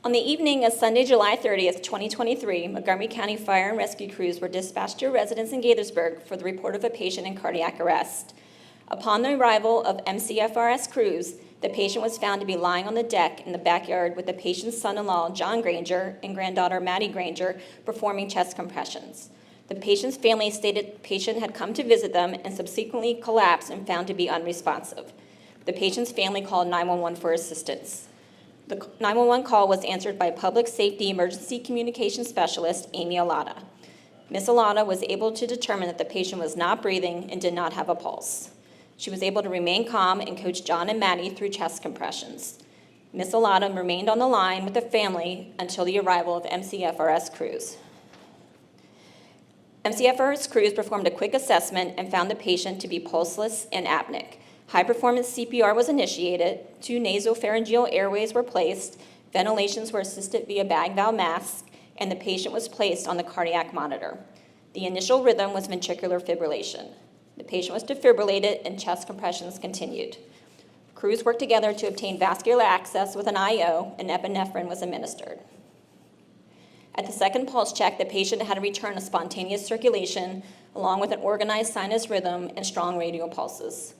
On the evening of Sunday, July 30th, 2023, Montgomery County Fire and Rescue crews were dispatched to residents in Gaithersburg for the report of a patient in cardiac arrest. Upon the arrival of MCFRS crews, the patient was found to be lying on the deck in the backyard with the patient's son-in-law, John Granger, and granddaughter, Maddie Granger, performing chest compressions. The patient's family stated the patient had come to visit them and subsequently collapsed and found to be unresponsive. The patient's family called 911 for assistance. The 911 call was answered by Public Safety Emergency Communications Specialist, Amy Alata. Ms. Alata was able to determine that the patient was not breathing and did not have a pulse. She was able to remain calm and coach John and Maddie through chest compressions. Ms. Alata remained on the line with the family until the arrival of MCFRS crews. MCFRS crews performed a quick assessment and found the patient to be pulseless and apneic. High-performance CPR was initiated, 2 nasopharyngeal airways were placed, ventilations were assisted via bag valve mask, and the patient was placed on the cardiac monitor. The initial rhythm was ventricular fibrillation. The patient was defibrillated and chest compressions continued. Crews worked together to obtain vascular access with an IO, and epinephrine was administered. At the second pulse check, the patient had a return of spontaneous circulation, along with an organized sinus rhythm and strong radial pulses.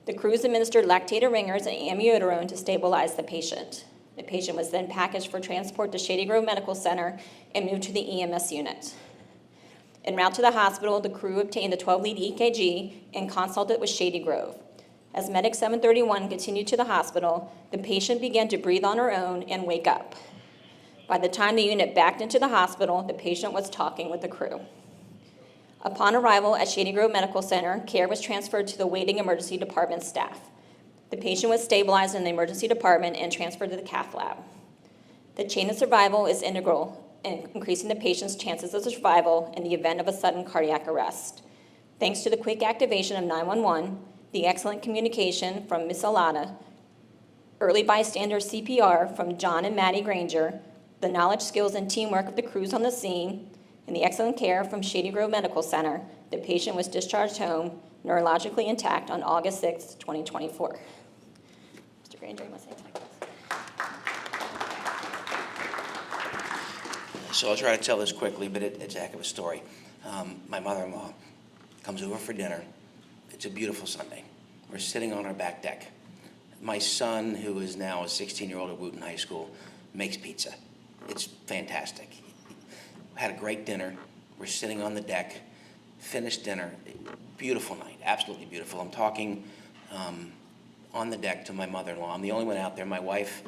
The crews administered lactator ringers and amiodarone to stabilize the patient. The patient was then packaged for transport to Shady Grove Medical Center and moved to the EMS unit. En route to the hospital, the crew obtained a 12-lead EKG and consulted with Shady Grove. As Medic 731 continued to the hospital, the patient began to breathe on her own and wake up. By the time the unit backed into the hospital, the patient was talking with the crew. Upon arrival at Shady Grove Medical Center, care was transferred to the waiting emergency department staff. The patient was stabilized in the emergency department and transferred to the cath lab. The chain of survival is integral in increasing the patient's chances of survival in the event of a sudden cardiac arrest. Thanks to the quick activation of 911, the excellent communication from Ms. Alata, early bystander CPR from John and Maddie Granger, the knowledge, skills, and teamwork of the crews on the scene, and the excellent care from Shady Grove Medical Center, the patient was discharged home, neurologically intact on August 6, 2024. Mr. Granger, you must say something. So I'll try to tell this quickly, but it's a heck of a story. My mother-in-law comes over for dinner. It's a beautiful Sunday. We're sitting on our back deck. My son, who is now a 16-year-old at Wooten High School, makes pizza. It's fantastic. Had a great dinner. We're sitting on the deck, finished dinner. Beautiful night, absolutely beautiful. I'm talking on the deck to my mother-in-law. I'm the only one out there. My wife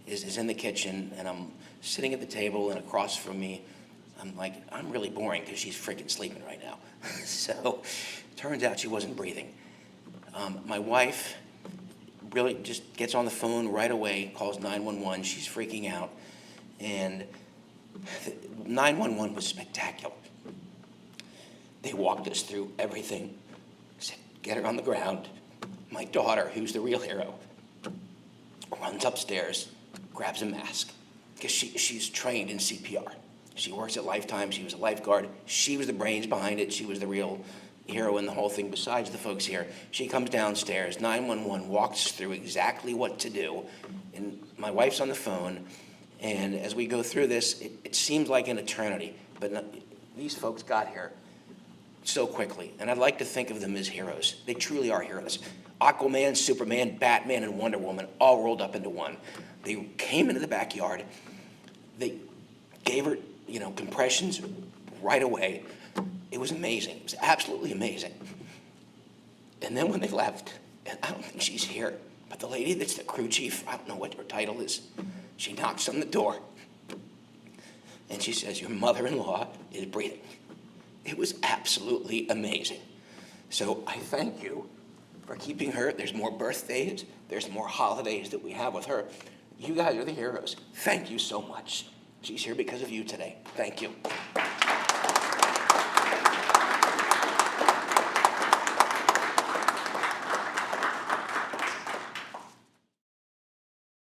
is in the kitchen, and I'm sitting at the table, and across from me, I'm really boring because she's freaking sleeping right now. So turns out she wasn't breathing. My wife really just gets on the phone right away, calls 911. She's freaking out, and 911 was spectacular. They walked us through everything, said, get her on the ground. My daughter, who's the real hero, runs upstairs, grabs a mask, because she's trained in CPR. She works at Lifetime. She was a lifeguard. She was the brains behind it. She was the real hero in the whole thing, besides the folks here. She comes downstairs. 911 walks through exactly what to do. And my wife's on the phone. And as we go through this, it seems like an eternity. But these folks got here so quickly. And I'd like to think of them as heroes. They truly are heroes. Aquaman, Superman, Batman, and Wonder Woman all rolled up into one. They came into the backyard. They gave her, compressions right away. It was amazing. It was absolutely amazing. And then when they left, and I don't think she's here, but the lady that's the crew chief, I don't know what her title is, she knocks on the door. And she says, your mother-in-law is breathing. It was absolutely amazing. So I thank you for keeping her. There's more birthdays. There's more holidays that we have with her. You guys are the heroes. Thank you so much. She's here because of you today. Thank you.